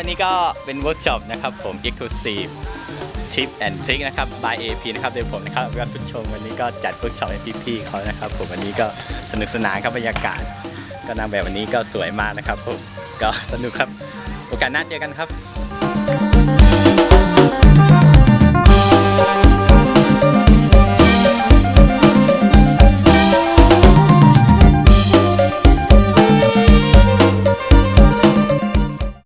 อันนี้ก็เป็นเวิร์กช็อปนะครับผม Exclusive Tip and Trick นะครับ by AP นะครับโดยผมนะครับรับผู้ชมวันนี้ก็จัดเวิร์กช็อปให้พี่ๆเขานะครับผมวันนี้ก็สนุกสนานครับบรรยากาศก็นางแบบวันนี้ก็สวยมากนะครับผมก็สนุกครับโอกาสหน้าเจอกันครับ